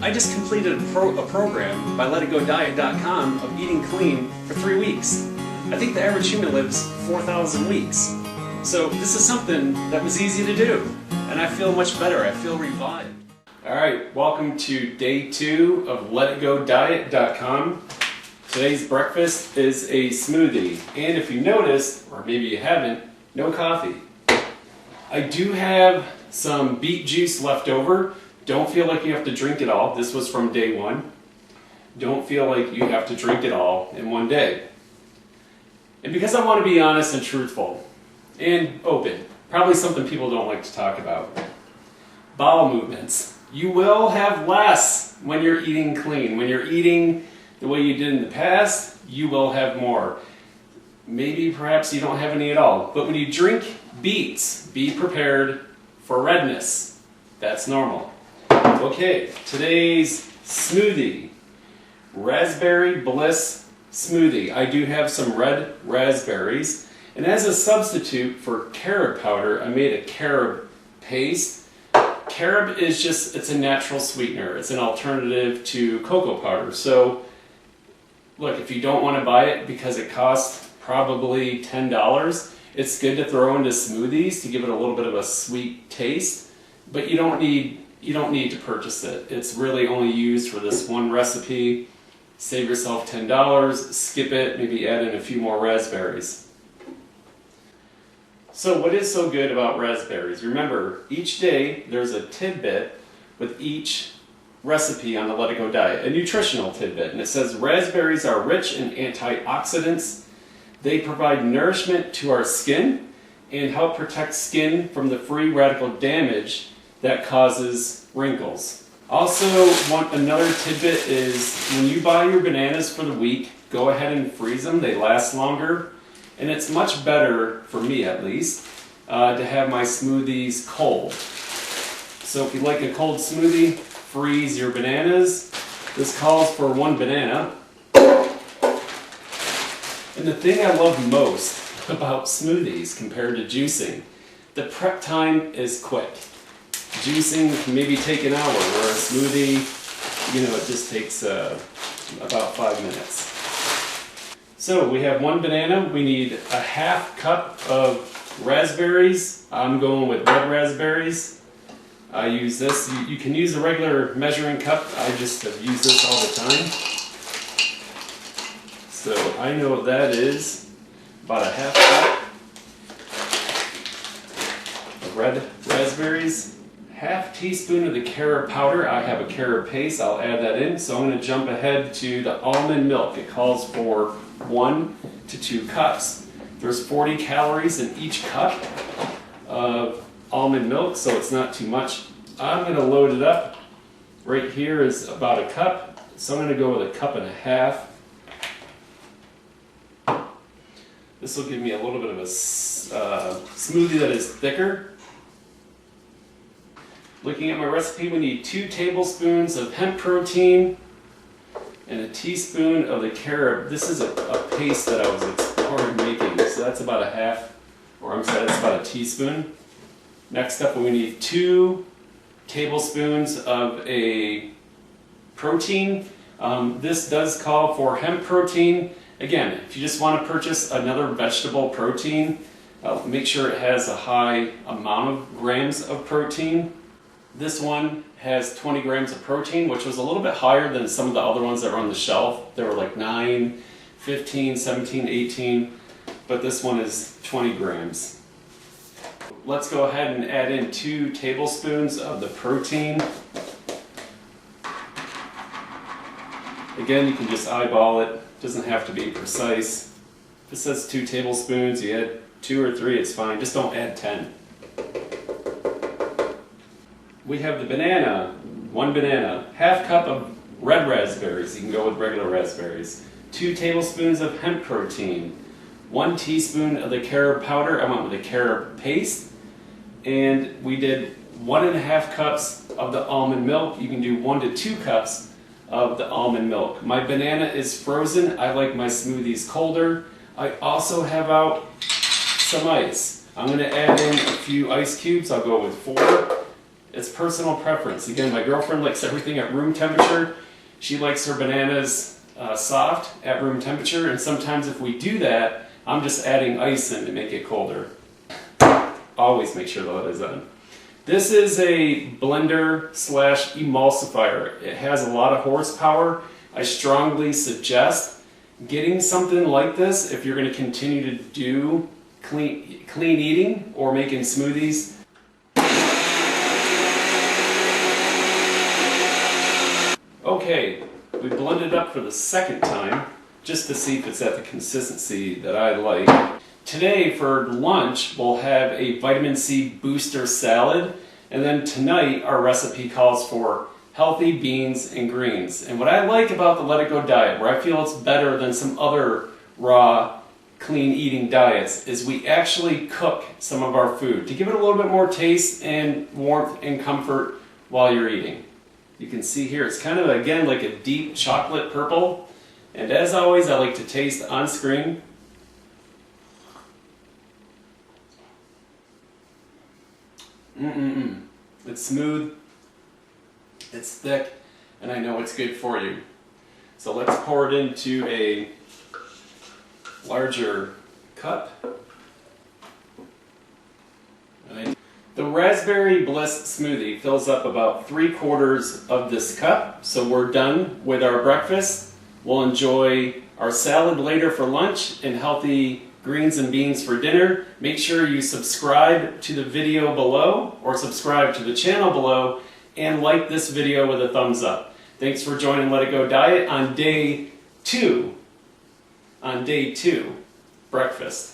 I just completed a program by letitgodiet.com of eating clean for 3 weeks. I think the average human lives 4,000 weeks. So this is something that was easy to do, and I feel much better. I feel revived. Alright, welcome to day 2 of letitgodiet.com. Today's breakfast is a smoothie, and if you noticed, or maybe you haven't, no coffee. I do have some beet juice left over. Don't feel like you have to drink it all. This was from day 1. Don't feel like you have to drink it all in one day. And because I want to be honest and truthful and open, probably something people don't like to talk about. Bowel movements. You will have less when you're eating clean. When you're eating the way you did in the past, you will have more. Maybe perhaps you don't have any at all. But when you drink beets, be prepared for redness. That's normal. Okay, today's smoothie. Raspberry BLISS smoothie. I do have some red raspberries. And as a substitute for carob powder, I made a carob paste. Carob is just, it's a natural sweetener. It's an alternative to cocoa powder. So, look, if you don't want to buy it because it costs probably $10, it's good to throw into smoothies to give it a little bit of a sweet taste, but you don't need to purchase it. It's really only used for this one recipe. Save yourself $10, skip it, maybe add in a few more raspberries. So what is so good about raspberries? Remember, each day there's a tidbit with each recipe on the Let It Go diet, a nutritional tidbit, and it says raspberries are rich in antioxidants. They provide nourishment to our skin and help protect skin from the free radical damage that causes wrinkles. Also, another tidbit is when you buy your bananas for the week, go ahead and freeze them. They last longer, and it's much better, for me at least, to have my smoothies cold. So if you like a cold smoothie, freeze your bananas. This calls for 1 banana. And the thing I love most about smoothies compared to juicing, the prep time is quick. Juicing can maybe take an hour, where a smoothie, it just takes about 5 minutes. So we have 1 banana. We need a half cup of raspberries. I'm going with red raspberries. I use this. You can use a regular measuring cup. I just have used this all the time. So I know that is about a half cup of red raspberries. Half teaspoon of the carob powder. I have a carob paste. I'll add that in. So I'm going to jump ahead to the almond milk. It calls for 1 to 2 cups. There's 40 calories in each cup of almond milk, so it's not too much. I'm going to load it up. Right here is about a cup, so I'm going to go with 1.5 cups. This will give me a little bit of a smoothie that is thicker. Looking at my recipe, we need 2 tablespoons of hemp protein and a teaspoon of the carob. This is a paste that I was exploring making, so that's about that's about a teaspoon. Next up, we need 2 tablespoons of a protein. This does call for hemp protein. Again, if you just want to purchase another vegetable protein, make sure it has a high amount of grams of protein. This one has 20 grams of protein, which was a little bit higher than some of the other ones that were on the shelf. They were like 9, 15, 17, 18, but this one is 20 grams. Let's go ahead and add in 2 tablespoons of the protein. Again, you can just eyeball it. Doesn't have to be precise. If it says 2 tablespoons, you add 2 or 3, it's fine. Just don't add 10. We have the banana, 1 banana, half cup of red raspberries. You can go with regular raspberries. 2 tablespoons of hemp protein. 1 teaspoon of the carob powder. I went with the carob paste. And we did 1.5 cups of the almond milk. You can do 1 to 2 cups of the almond milk. My banana is frozen. I like my smoothies colder. I also have out some ice. I'm going to add in a few ice cubes. I'll go with 4. It's personal preference. Again, my girlfriend likes everything at room temperature. She likes her bananas soft at room temperature, and sometimes if we do that, I'm just adding ice in to make it colder. Always make sure the lid is on. This is a blender slash emulsifier. It has a lot of horsepower. I strongly suggest getting something like this if you're going to continue to do clean eating or making smoothies. Okay, we blended up for the second time just to see if it's at the consistency that I like. Today for lunch we'll have a vitamin C booster salad, and then tonight our recipe calls for healthy beans and greens. And what I like about the Let It Go diet, where I feel it's better than some other raw clean eating diets, is we actually cook some of our food to give it a little bit more taste and warmth and comfort while you're eating. You can see here it's kind of, again, like a deep chocolate purple. And as always, I like to taste on screen. It's smooth, it's thick, and I know it's good for you. So let's pour it into a larger cup. The Raspberry Bliss smoothie fills up about 3/4 of this cup, so we're done with our breakfast. We'll enjoy our salad later for lunch and healthy greens and beans for dinner. Make sure you subscribe to the video below or subscribe to the channel below and like this video with a thumbs up. Thanks for joining Let It Go Diet on day 2. Breakfast.